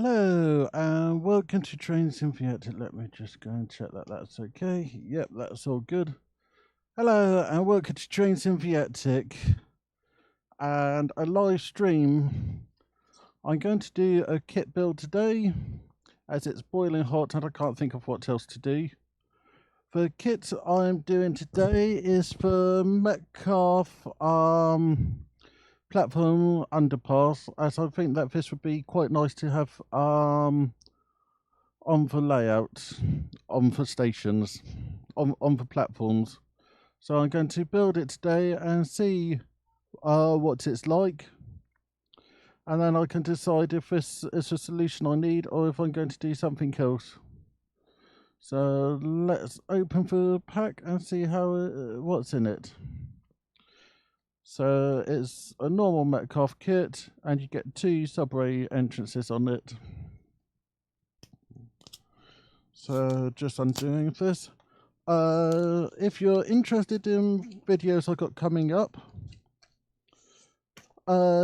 Hello and welcome to Train Symphony. Let me just go and check that that's okay. Yep, that's all good. Hello and welcome to Train Symphony and a live stream. I'm going to do a kit build today as it's boiling hot and I can't think of what else to do. The kit I'm doing today is for Metcalfe Platform Underpass, as I think that this would be quite nice to have on the layout, on the stations, on the platforms. So I'm going to build it today and see what it's like, and then I can decide if this is a solution I need or if I'm going to do something else. So let's open the pack and see how what's in it. So it's a normal Metcalfe kit and you get 2 subway entrances on it. So just undoing this. If you're interested in videos I got coming up,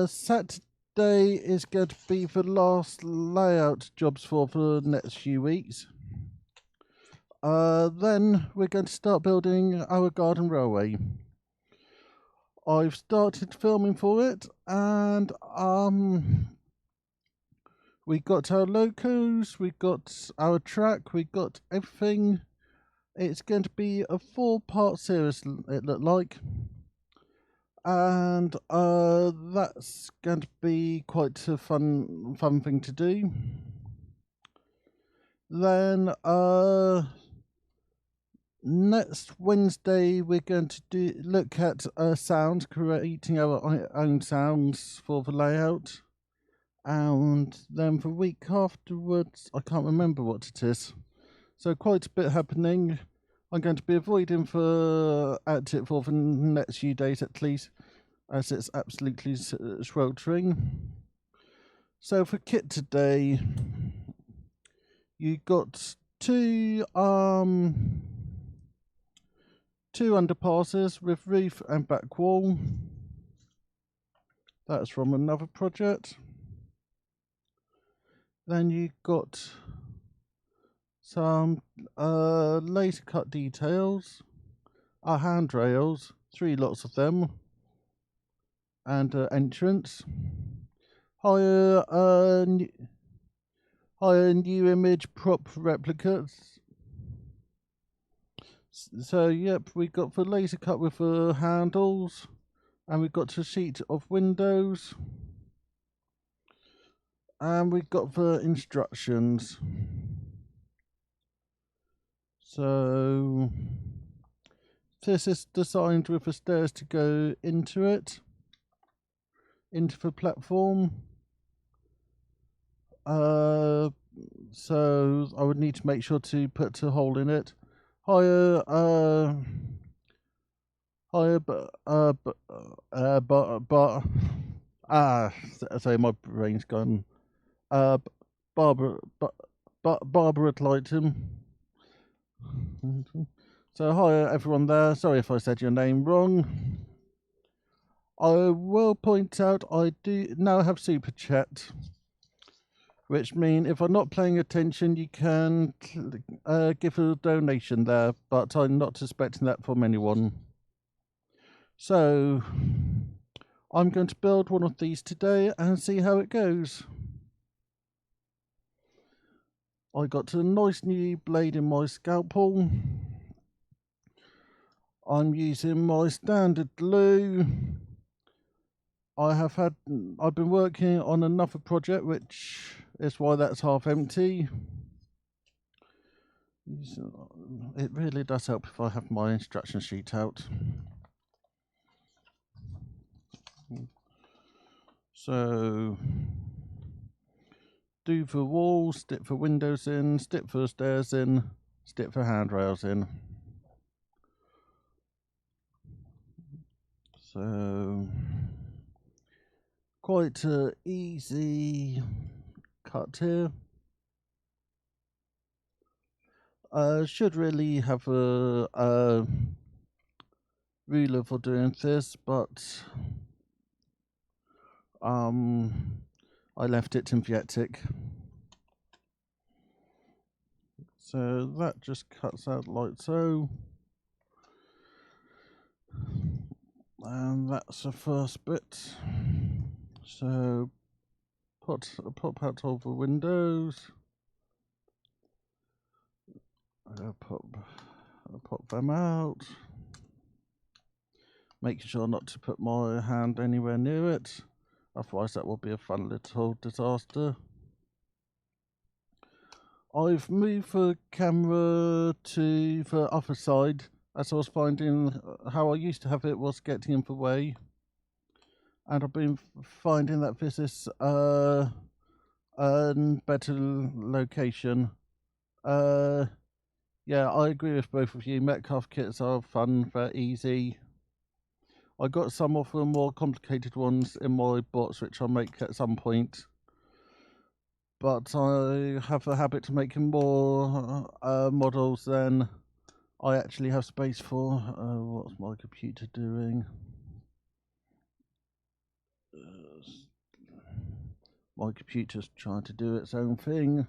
Saturday is going to be the last layout jobs for the next few weeks. Then we're going to start building our garden railway. I've started filming for it, and we got our locos, we got our track, we got everything. It's going to be a 4-part series, it looked like, and that's going to be quite a fun thing to do. Then next Wednesday we're going to look at sound, creating our own sounds for the layout, and then the week afterwards I can't remember what it is, so quite a bit happening. I'm going to be avoiding at it for the next few days at least, as it's absolutely sweltering. So for kit today, you got two underpasses with roof and back wall. That's from another project. Then you got some laser cut details, handrails, 3 lots of them, and entrance. Hire new image prop replicas. So yep, we got the laser cut with the handles, and we've got a sheet of windows, and we've got the instructions. So this is designed with the stairs to go into it, into the platform. So I would need to make sure to put a hole in it. Sorry, my brain's gone. Barbara Lighton. So hi everyone there. Sorry if I said your name wrong. I will point out I do now have super chat, which means if I'm not paying attention, you can give a donation there, but I'm not expecting that from anyone. So I'm going to build one of these today and see how it goes. I got a nice new blade in my scalpel. I'm using my standard glue. I've been working on another project, which is why that's half empty. It really does help if I have my instruction sheet out. So do the walls, stick the windows in, stick the stairs in, stick the handrails in. So quite an easy cut here. Should really have a ruler for doing this, but I left it synthetic. So that just cuts out like so. And that's the first bit. So pop out all the windows. Pop them out. Making sure not to put my hand anywhere near it, otherwise that will be a fun little disaster. I've moved the camera to the other side, as I was finding how I used to have it was getting in the way. And I've been finding that this is a better location. Yeah, I agree with both of you. Metcalfe kits are fun, they're easy. I got some of the more complicated ones in my box, which I'll make at some point. But I have a habit of making more models than I actually have space for. What's my computer doing? My computer's trying to do its own thing.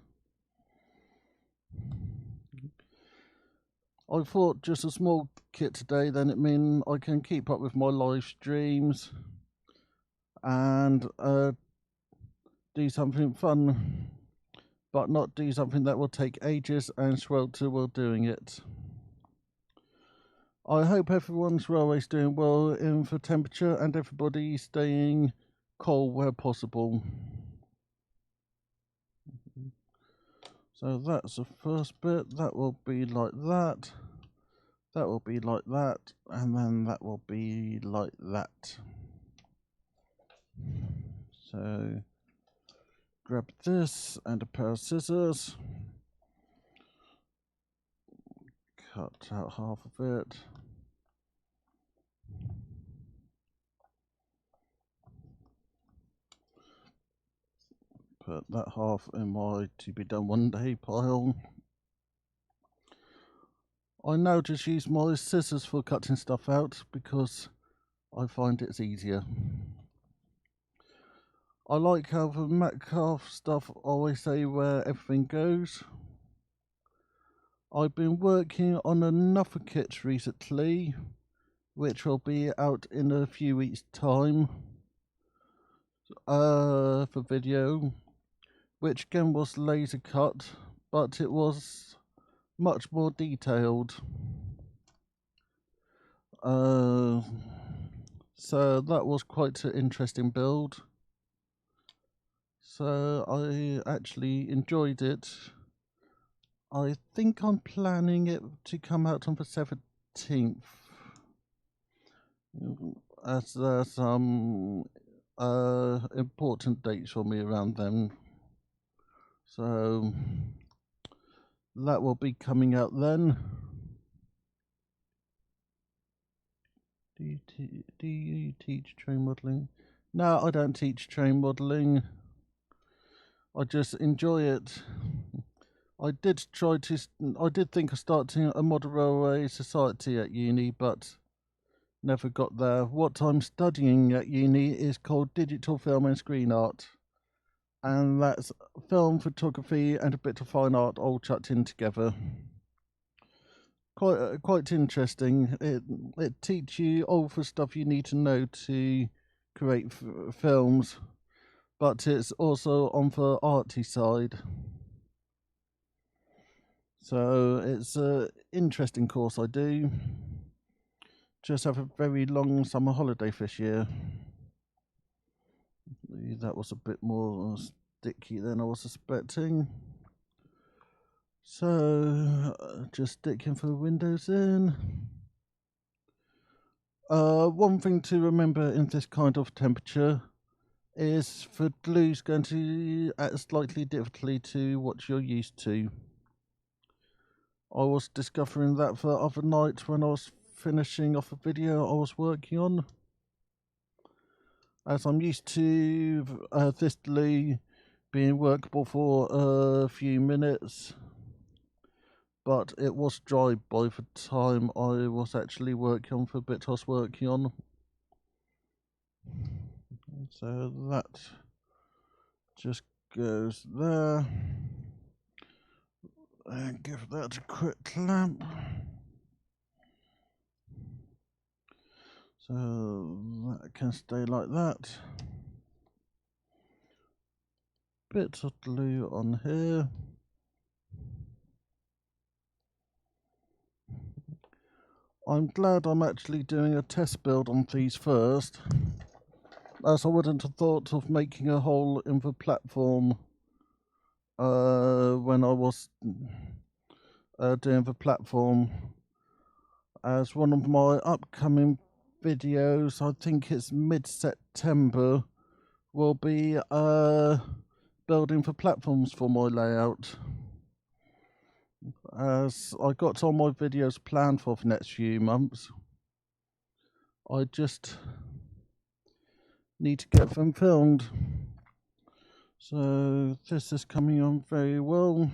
I thought just a small kit today, then it means I can keep up with my live streams and do something fun, but not do something that will take ages and swelter while doing it. I hope everyone's railway's doing well in the temperature and everybody staying cold where possible. So that's the first bit. That will be like that. That will be like that. And then that will be like that. So grab this and a pair of scissors. Cut out half of it. Put that half in my to be done one day pile. I now just use my scissors for cutting stuff out because I find it's easier. I like how the Metcalfe stuff always say where everything goes. I've been working on another kit recently, which will be out in a few weeks' time for video, which again was laser cut, but it was much more detailed. So that was quite an interesting build. So I actually enjoyed it. I think I'm planning it to come out on the 17th, as there's some important dates for me around then. So that will be coming out then. Do you teach train modelling? No, I don't teach train modelling. I just enjoy it. I did think of starting a model railway society at uni, but never got there. What I'm studying at uni is called Digital Film and Screen Art, and that's film, photography, and a bit of fine art all chucked in together. Quite interesting. It teaches you all the stuff you need to know to create films, but it's also on the arty side. So it's an interesting course I do. Just have a very long summer holiday this year. That was a bit more sticky than I was expecting. So just sticking the windows in. One thing to remember in this kind of temperature is the glue's going to act slightly differently to what you're used to. I was discovering that the other night when I was finishing off a video I was working on, as I'm used to this glue being workable for a few minutes, but it was dry by the time I was actually working on the bit I was working on. So that just goes there. And give that a quick clamp. So that can stay like that. Bits of glue on here. I'm glad I'm actually doing a test build on these first, as I wouldn't have thought of making a hole in the platform when I was doing the platform. As one of my upcoming videos, I think it's mid-September, will be building the platforms for my layout. As I got all my videos planned for the next few months, I just need to get them filmed. So this is coming on very well.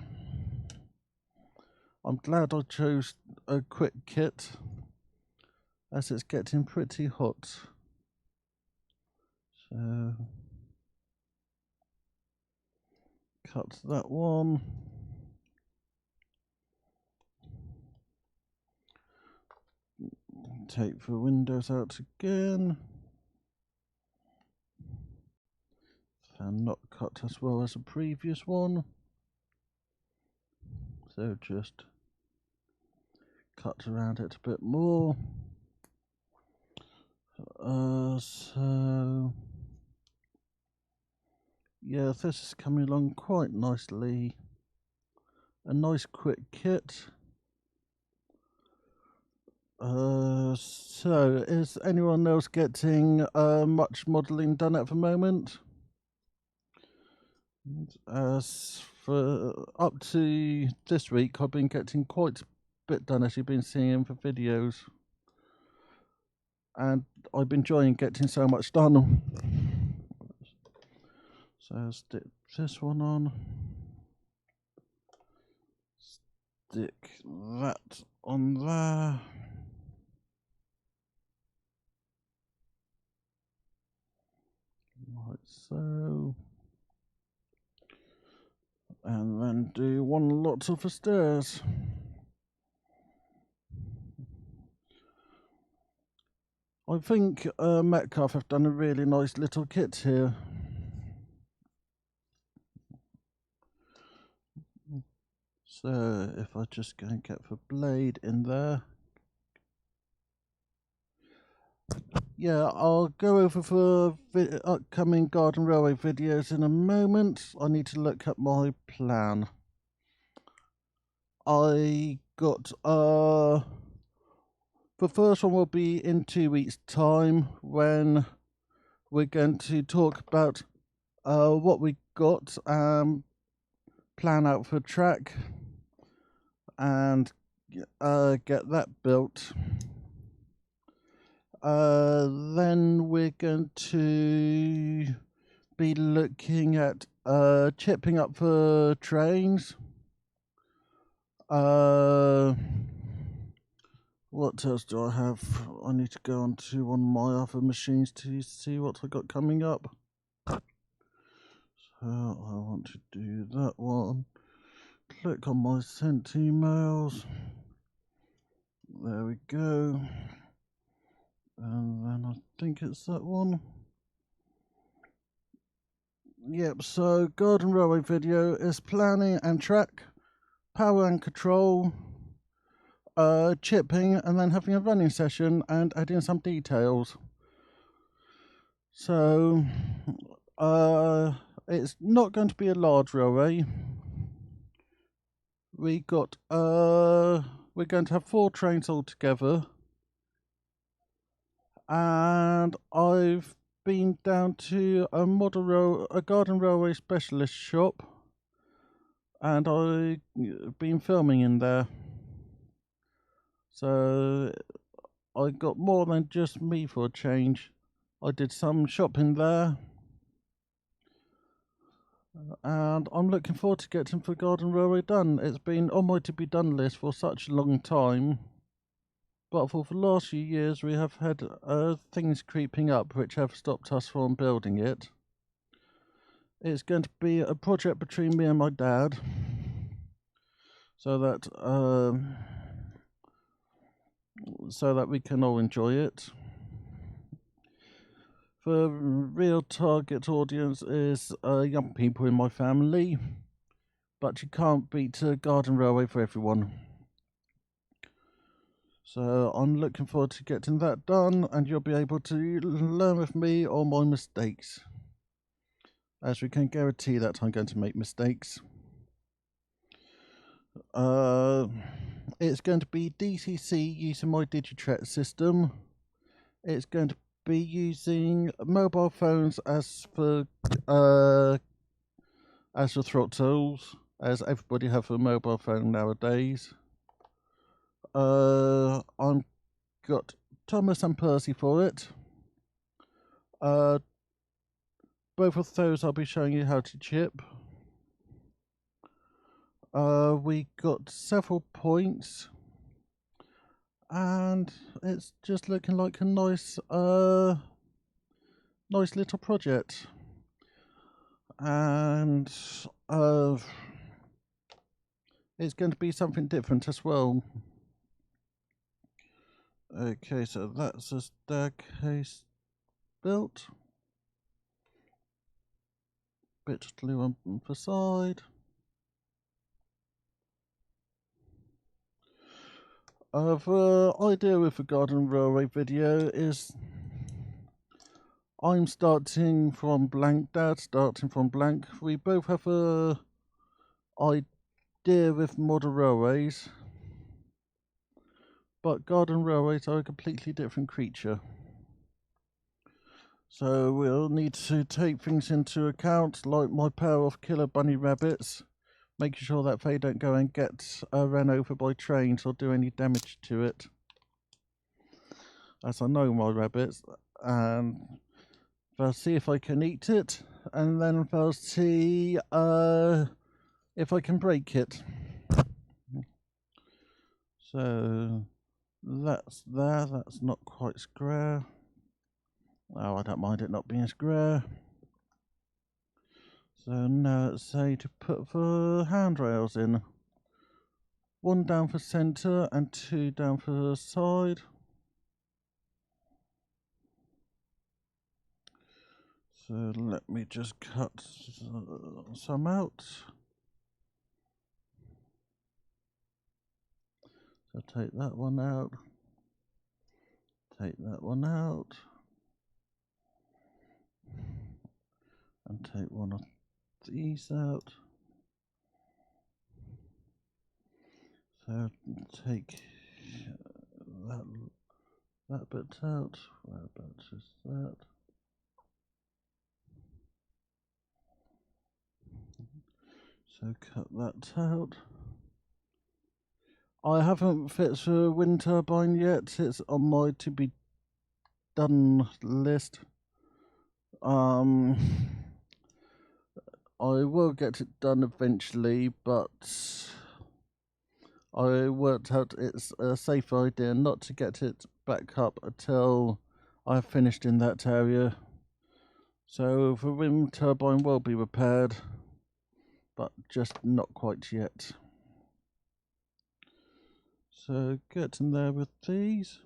I'm glad I chose a quick kit, as it's getting pretty hot. So cut that one. Take the windows out again. And not cut as well as the previous one. So just cut around it a bit more. So yeah, this is coming along quite nicely. A nice quick kit. So is anyone else getting much modelling done at the moment? As for up to this week, I've been getting quite a bit done, as you've been seeing in the videos, and I've been enjoying getting so much done. So I'll stick this one on, stick that on there. Like so. And then do one lot of the stairs. I think Metcalfe have done a really nice little kit here. So if I just go and get the blade in there. Yeah, I'll go over the upcoming Garden Railway videos in a moment. I need to look at my plan. I got the first one will be in 2 weeks' time, when we're going to talk about what we got, plan out for track, and get that built. Then we're going to be looking at chipping up for trains. What else do I have? I need to go on to one of my other machines to see what I got coming up. So I want to do that one. Click on my sent emails. There we go. And then I think it's that one. Yep, so Garden Railway video is planning and track, power and control, chipping, and then having a running session and adding some details. So it's not going to be a large railway. We're going to have 4 trains altogether, and I've been down to a Garden Railway specialist shop, and I've been filming in there. So I got more than just me for a change. I did some shopping there, and I'm looking forward to getting the Garden Railway done. It's been on my to be done list for such a long time, but for the last few years we have had things creeping up which have stopped us from building it. It's going to be a project between me and my dad, so that we can all enjoy it. The real target audience is young people in my family, but you can't beat a garden railway for everyone. So I'm looking forward to getting that done, and you'll be able to learn with me all my mistakes, as we can guarantee that I'm going to make mistakes. It's going to be DCC using my Digitret system. It's going to be using mobile phones as for throttles, as everybody have a mobile phone nowadays. I'm got Thomas and Percy for it. Both of those I'll be showing you how to chip. We got several points, and it's just looking like a nice little project. And it's going to be something different as well. Okay, so that's a staircase built. Bit of glue on the side. The idea with the garden railway video is I'm starting from blank, Dad's starting from blank. We both have a idea with model railways, but garden railways are a completely different creature. So we'll need to take things into account, like my pair of killer bunny rabbits, making sure that they don't go and get run over by trains or do any damage to it, as I know my rabbits, and they'll see if I can eat it, and then they'll see if I can break it. So that's there, that's not quite square. Oh, I don't mind it not being square. So now let's say to put the handrails in. One down for centre and two down for the side. So let me just cut some out. So take that one out. Take that one out. And take one of these out. So take that bit out. Whereabouts is that? So cut that out. I haven't fixed the wind turbine yet. It's on my to be done list. I will get it done eventually, but I worked out it's a safe idea not to get it back up until I've finished in that area. So the wind turbine will be repaired, but just not quite yet. So get in there with these.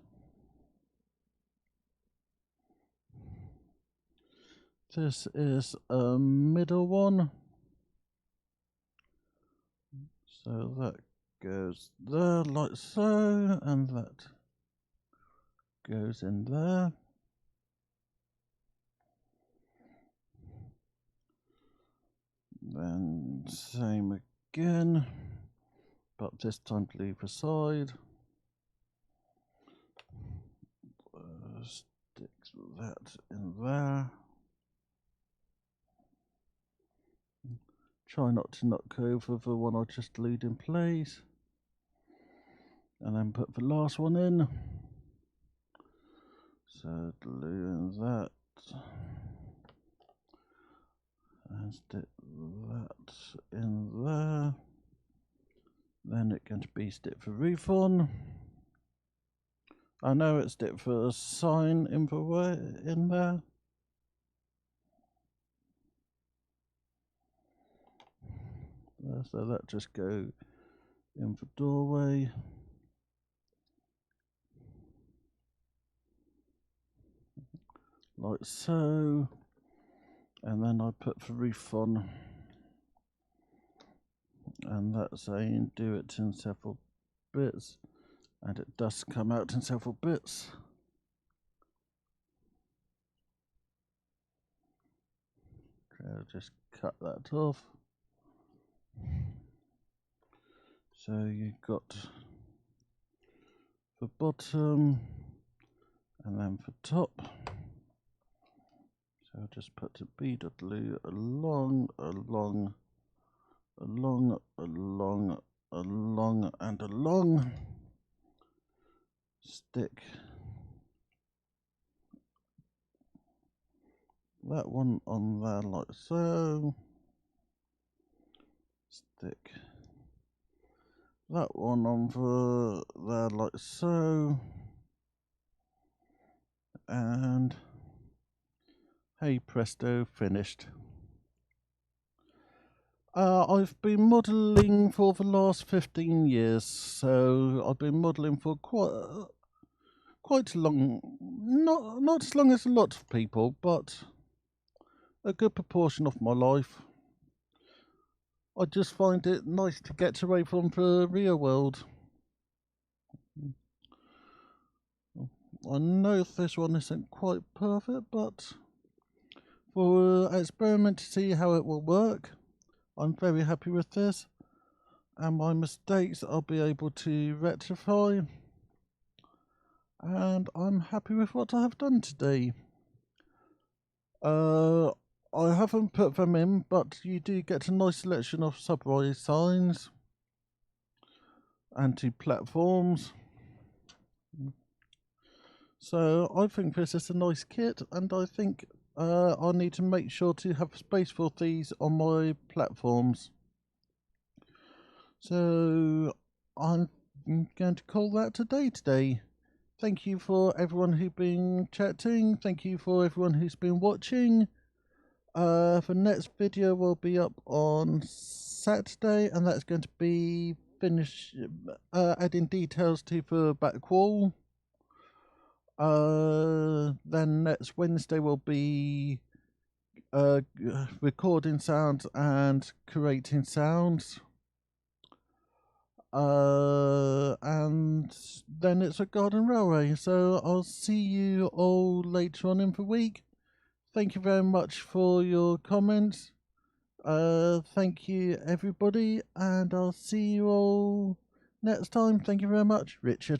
This is a middle one. So that goes there like so, and that goes in there. Then same again, but this time to leave aside. Sticks that in there. Try not to knock over the one I just glued in place. And then put the last one in. So glue in that. And stick that in there. Then it can be stick the roof on. I know it's stick for a sign in the way in there. So that just go in for doorway. Like so. And then I put the roof on. And that's saying do it in several bits. And it does come out in several bits. Okay, I'll just cut that off. So you've got the bottom and then for top. So I'll just put the bead of glue along and along. Stick that one on there like so. Stick that one on there like so. And hey presto, finished. I've been modelling for the last 15 years, so I've been modelling for quite long, not as long as a lot of people, but a good proportion of my life. I just find it nice to get away from the real world. I know this one isn't quite perfect, but for an experiment to see how it will work, I'm very happy with this, and my mistakes I'll be able to rectify, and I'm happy with what I have done today. I haven't put them in, but you do get a nice selection of subway signs, anti-platforms. So I think this is a nice kit, and I think I need to make sure to have space for these on my platforms. So I'm going to call that a day today. Thank you for everyone who's been chatting. Thank you for everyone who's been watching. The next video will be up on Saturday, and that's going to be adding details to the back wall. Then next Wednesday will be recording sounds and creating sounds. And then it's a garden railway. So I'll see you all later on in the week. Thank you very much for your comments. Thank you everybody, and I'll see you all next time. Thank you very much, Richard.